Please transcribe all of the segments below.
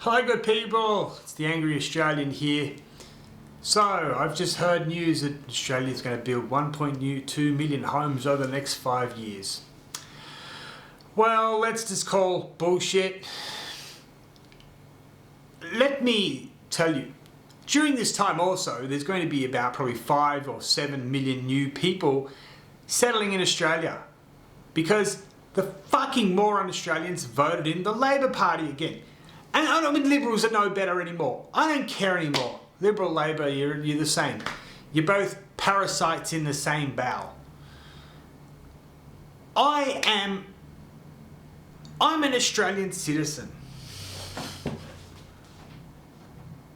Hi good people, it's the Angry Australian here. So, I've just heard news that Australia's going to build 1.2 million homes over the next 5 years. Well, let's just call bullshit. Let me tell you, during this time also, there's going to be about probably 5 or 7 million new people settling in Australia. Because the fucking moron Australians voted in the Labor Party again. And I mean, Liberals are no better anymore. I don't care anymore. Liberal, Labor, you're the same. You're both parasites in the same bowel. I'm an Australian citizen.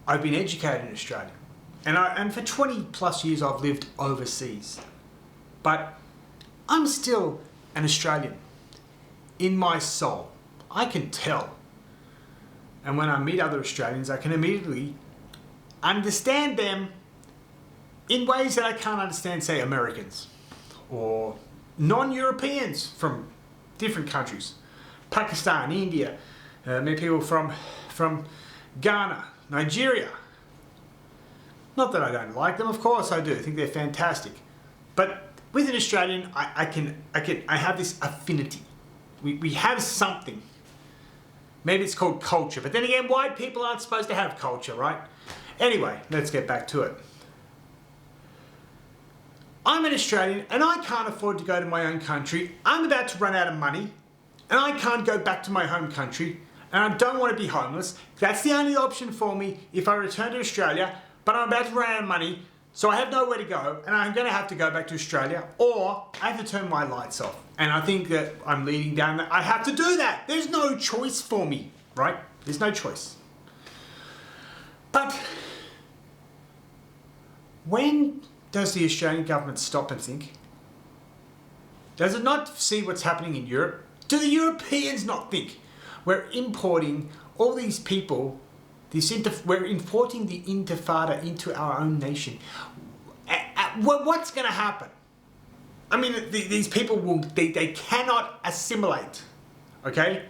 I've been educated in Australia. And for 20 plus years I've lived overseas. But I'm still an Australian. In my soul. I can tell. And when I meet other Australians, I can immediately understand them in ways that I can't understand, say, Americans or non-Europeans from different countries. Pakistan, India, many people from Ghana, Nigeria. Not that I don't like them, of course I do. I think they're fantastic. But with an Australian, I have this affinity. We have something. Maybe it's called culture, but then again, white people aren't supposed to have culture, right? Anyway, let's get back to it. I'm an Australian and I can't afford to go to my own country. I'm about to run out of money and I can't go back to my home country and I don't want to be homeless. That's the only option for me if I return to Australia, but I'm about to run out of money, so I have nowhere to go and I'm going to have to go back to Australia, or I have to turn my lights off. And I think that I'm leading down that I have to do that. There's no choice for me, right? There's no choice. But when does the Australian government stop and think? Does it not see what's happening in Europe? Do the Europeans not think we're importing all these people, we're importing the intifada into our own nation? What's going to happen? I mean, these people they cannot assimilate, okay?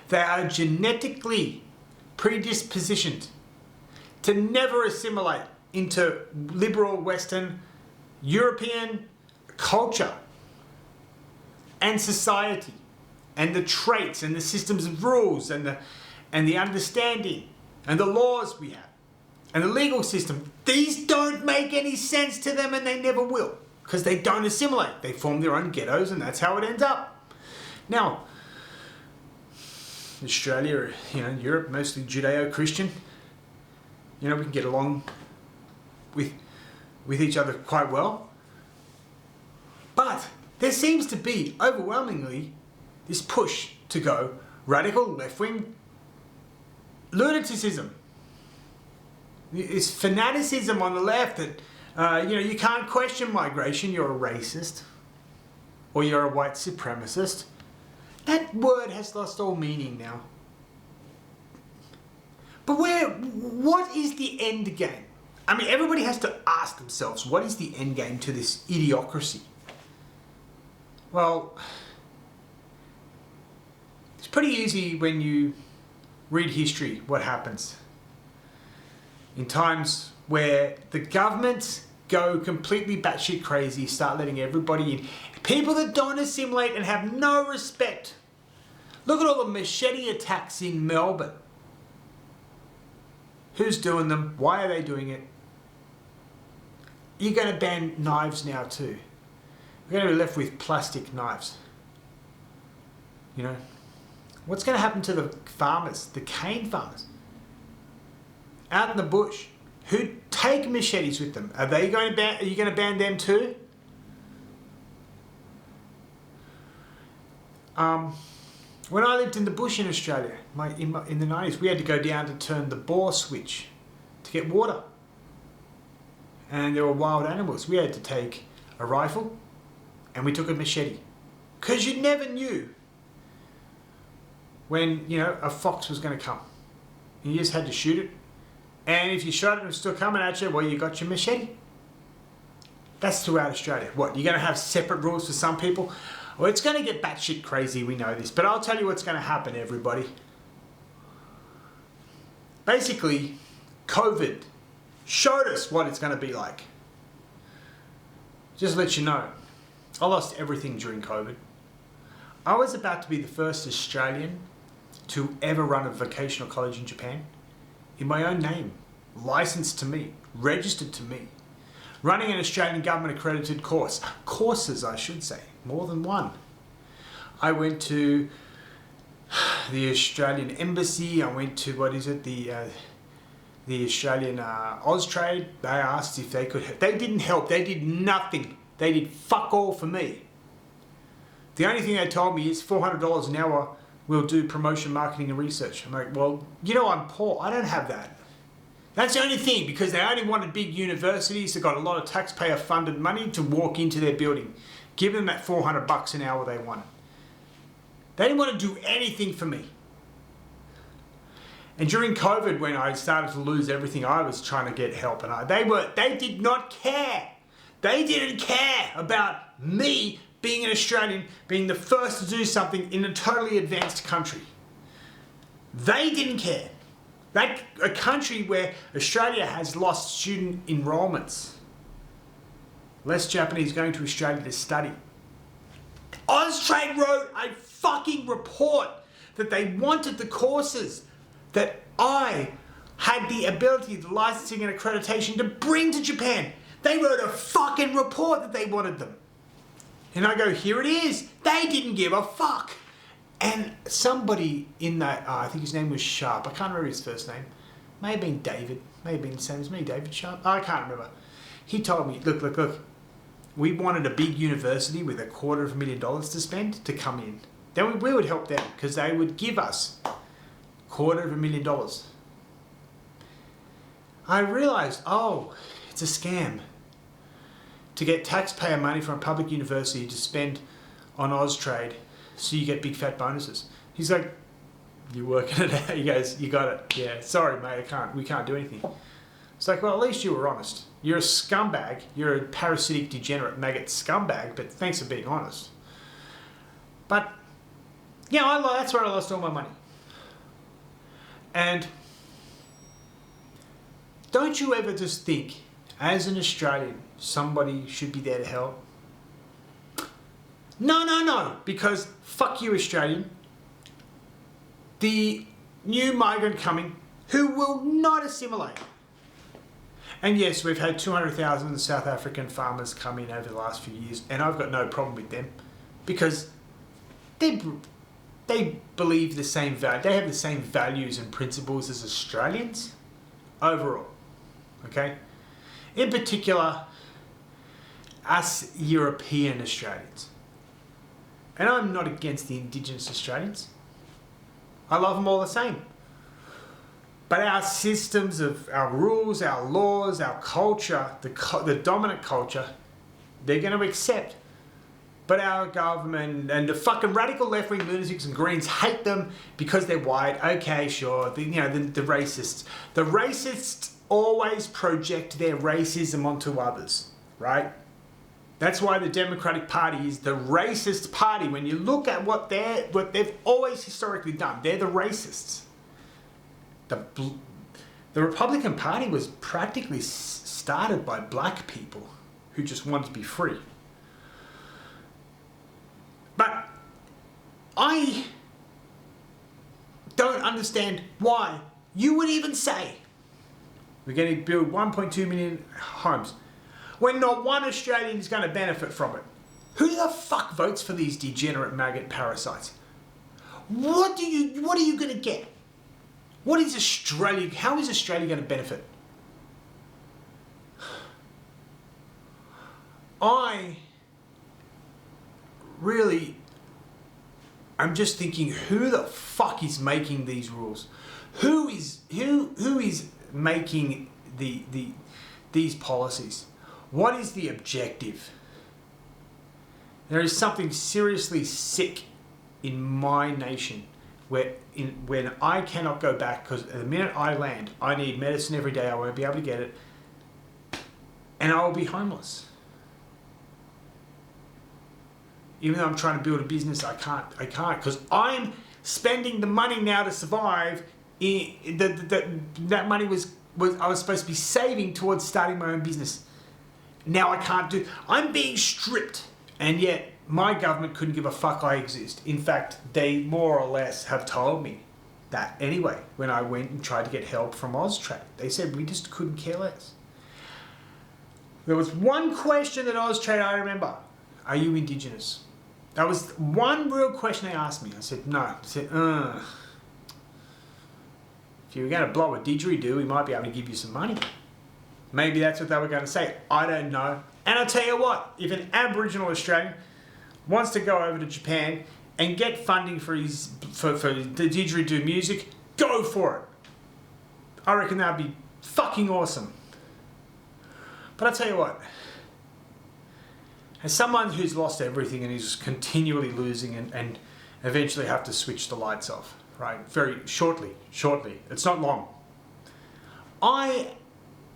They are genetically predispositioned to never assimilate into liberal Western European culture and society and the traits and the systems of rules and the understanding and the laws we have and the legal system. These don't make any sense to them and they never will. Because they don't assimilate. They form their own ghettos and that's how it ends up. Now, Australia, Europe, mostly Judeo-Christian. We can get along with each other quite well. But there seems to be, overwhelmingly, this push to go radical left-wing lunaticism. This fanaticism on the left that you can't question migration, you're a racist, or you're a white supremacist. That word has lost all meaning now. But what is the end game? I mean, everybody has to ask themselves, what is the end game to this idiocracy? Well, it's pretty easy when you read history what happens. In times where the governments go completely batshit crazy, start letting everybody in. People that don't assimilate and have no respect. Look at all the machete attacks in Melbourne. Who's doing them? Why are they doing it? You're going to ban knives now too. We're going to be left with plastic knives. What's going to happen to the farmers, the cane farmers? Out in the bush, who take machetes with them? Are you going to ban them too? When I lived in the bush in Australia, in the 90s, we had to go down to turn the bore switch to get water. And there were wild animals. We had to take a rifle and we took a machete. Because you never knew when, a fox was going to come. You just had to shoot it. And if you shot it and it was still coming at you, well, you got your machete. That's throughout Australia. What, you're going to have separate rules for some people? Well, it's going to get batshit crazy, we know this. But I'll tell you what's going to happen, everybody. basically, COVID showed us what it's going to be like. Just to let you know, I lost everything during COVID. I was about to be the first Australian to ever run a vocational college in Japan in my own name, licensed to me, registered to me, running an Australian government accredited courses I should say, more than one. I went to the Australian Embassy, I went to, the Australian Austrade. They asked if they could help. They didn't help, they did nothing. They did fuck all for me. The only thing they told me is $400 an hour, we'll do promotion, marketing and research. I'm like, well, you know I'm poor, I don't have that. That's the only thing, because they only wanted big universities that got a lot of taxpayer funded money to walk into their building. Give them that $400 an hour they wanted. They didn't want to do anything for me. And during COVID, when I started to lose everything, I was trying to get help, and they did not care. They didn't care about me being an Australian, being the first to do something in a totally advanced country. They didn't care. A country where Australia has lost student enrolments. Less Japanese going to Australia to study. Austrade wrote a fucking report that they wanted the courses that I had the ability, the licensing and accreditation to bring to Japan. They wrote a fucking report that they wanted them. And I go, here it is. They didn't give a fuck. And somebody in that, I think his name was Sharp. I can't remember his first name. May have been David. May have been the same as me, David Sharp. I can't remember. He told me, look. We wanted a big university with $250,000 to spend to come in. Then we would help them because they would give us $250,000. I realised, oh, it's a scam. To get taxpayer money from a public university to spend on Austrade so you get big fat bonuses. He's like, you're working it out. He goes, you got it. Yeah, sorry mate, we can't do anything. It's like, well, at least you were honest. You're a scumbag. You're a parasitic, degenerate, maggot scumbag, but thanks for being honest. But, yeah, that's where I lost all my money. And don't you ever just think, as an Australian, somebody should be there to help? No, because fuck you, Australian. The new migrant coming who will not assimilate. And yes, we've had 200,000 South African farmers come in over the last few years, and I've got no problem with them because they believe the same value. They have the same values and principles as Australians overall. Okay? In particular, us European Australians. And I'm not against the Indigenous Australians. I love them all the same. But our systems of our rules, our laws, our culture, the dominant culture, they're going to accept. But our government and the fucking radical left-wing lunatics and Greens hate them because they're white. Okay, sure. The racists. The racists always project their racism onto others, right? That's why the Democratic Party is the racist party. When you look at what they've always historically done, they're the racists. The Republican Party was practically started by black people who just wanted to be free. But I don't understand why you would even say we're going to build 1.2 million homes when not one Australian is going to benefit from it. Who the fuck votes for these degenerate maggot parasites? What are you going to get? What is Australia? How is Australia going to benefit? I'm just thinking, who the fuck is making these rules? Who is making these policies? What is the objective? There is something seriously sick in my nation when I cannot go back because the minute I land, I need medicine every day. I won't be able to get it, and I will be homeless. Even though I'm trying to build a business, I can't because I'm spending the money now to survive that money was I was supposed to be saving towards starting my own business. Now I can't do. I'm being stripped, and yet my government couldn't give a fuck I exist. In fact, they more or less have told me that anyway. When I went and tried to get help from Austrade, they said we just couldn't care less. There was one question that Austrade I remember: are you Indigenous? That was one real question they asked me. I said no. I said, if you were going to blow a didgeridoo, we might be able to give you some money. Maybe that's what they were going to say. I don't know. And I'll tell you what, if an Aboriginal Australian wants to go over to Japan and get funding for the didgeridoo music, go for it. I reckon that'd be fucking awesome. But I'll tell you what, as someone who's lost everything and is continually losing and eventually have to switch the lights off, right, very shortly, it's not long, I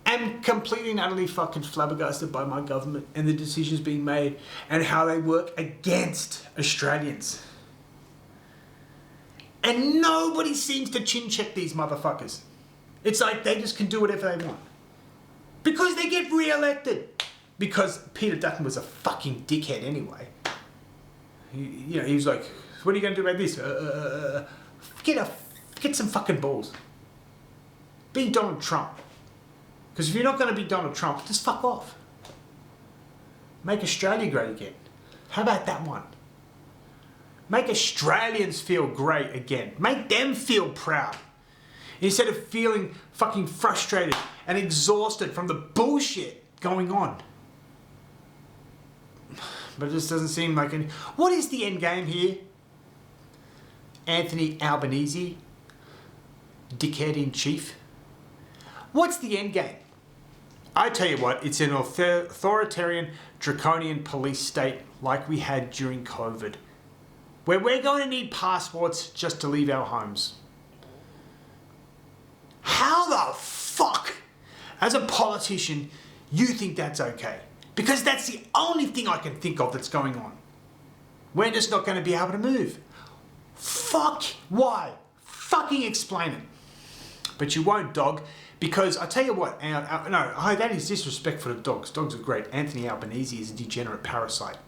am completely and utterly fucking flabbergasted by my government and the decisions being made and how they work against Australians. And nobody seems to chin check these motherfuckers. It's like they just can do whatever they want. Because they get re-elected. Because Peter Dutton was a fucking dickhead anyway. He was like, what are you going to do about this? Get some fucking balls. Be Donald Trump. Because if you're not going to be Donald Trump, just fuck off. Make Australia great again. How about that one? Make Australians feel great again. Make them feel proud. Instead of feeling fucking frustrated and exhausted from the bullshit going on. But it just doesn't seem like any... What is the end game here? Anthony Albanese, dickhead in chief. What's the end game? I tell you what, it's an authoritarian, draconian police state like we had during COVID, where we're going to need passports just to leave our homes. How the fuck, as a politician, you think that's okay? Because that's the only thing I can think of that's going on. We're just not going to be able to move. Fuck, why? Fucking explain it. But you won't, dog, because I tell you what, that is disrespectful to dogs. Dogs are great. Anthony Albanese is a degenerate parasite.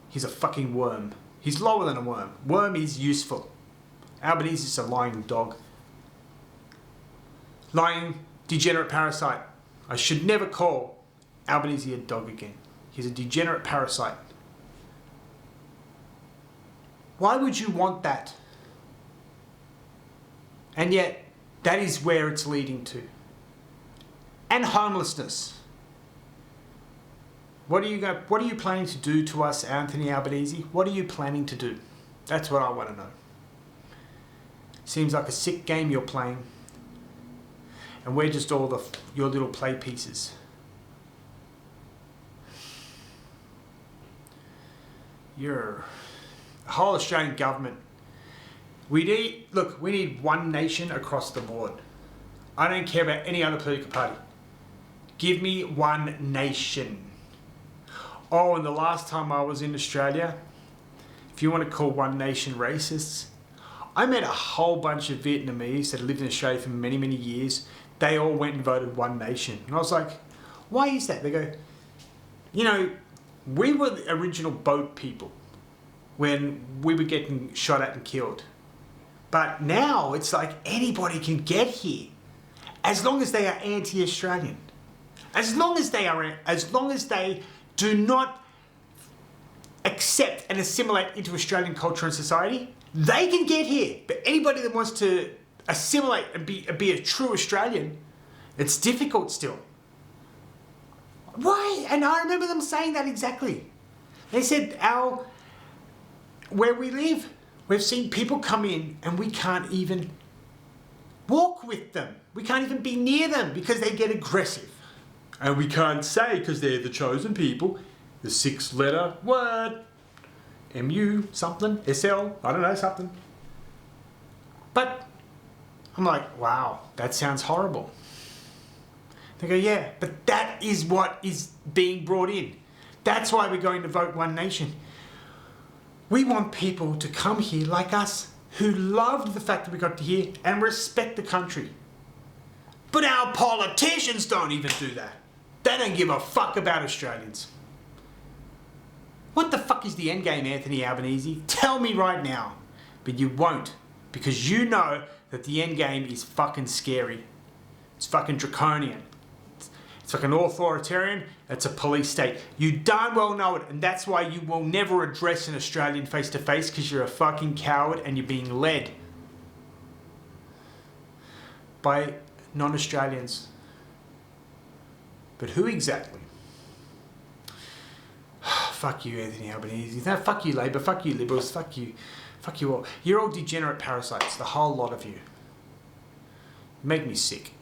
He's a fucking worm. He's lower than a worm. Worm is useful. Albanese is a lying dog. Lying, degenerate parasite. I should never call Albanese a dog again. He's a degenerate parasite. Why would you want that? And yet, that is where it's leading to. And homelessness. What are you planning to do to us, Anthony Albanese? What are you planning to do? That's what I want to know. Seems like a sick game you're playing. And we're just all your little play pieces. The whole Australian government. We need one nation across the board. I don't care about any other political party. Give me one nation. Oh, and the last time I was in Australia, if you want to call one nation racists, I met a whole bunch of Vietnamese that lived in Australia for many, many years. They all went and voted one nation. And I was like, why is that? They go, we were the original boat people when we were getting shot at and killed. But now it's like anybody can get here as long as they are anti-Australian. As long as they do not accept and assimilate into Australian culture and society, they can get here. But anybody that wants to assimilate and be a true Australian, it's difficult still. Why? And I remember them saying that exactly. They said, where we live, we've seen people come in and we can't even walk with them. We can't even be near them because they get aggressive. And we can't say, because they're the chosen people, the 6-letter word, MU something, SL, I don't know, something. But I'm like, wow, that sounds horrible. They go, yeah, but that is what is being brought in. That's why we're going to vote one nation. We want people to come here like us who loved the fact that we got to here and respect the country. But our politicians don't even do that. They don't give a fuck about Australians. What the fuck is the end game, Anthony Albanese? Tell me right now. But you won't, because you know that the end game is fucking scary. It's fucking draconian. It's fucking authoritarian. It's a police state. You darn well know it, and that's why you will never address an Australian face to face, because you're a fucking coward and you're being led by non-Australians. But who exactly? Fuck you, Anthony Albanese. No, fuck you, Labor. Fuck you, Liberals. Fuck you. Fuck you all. You're all degenerate parasites, the whole lot of you. You make me sick.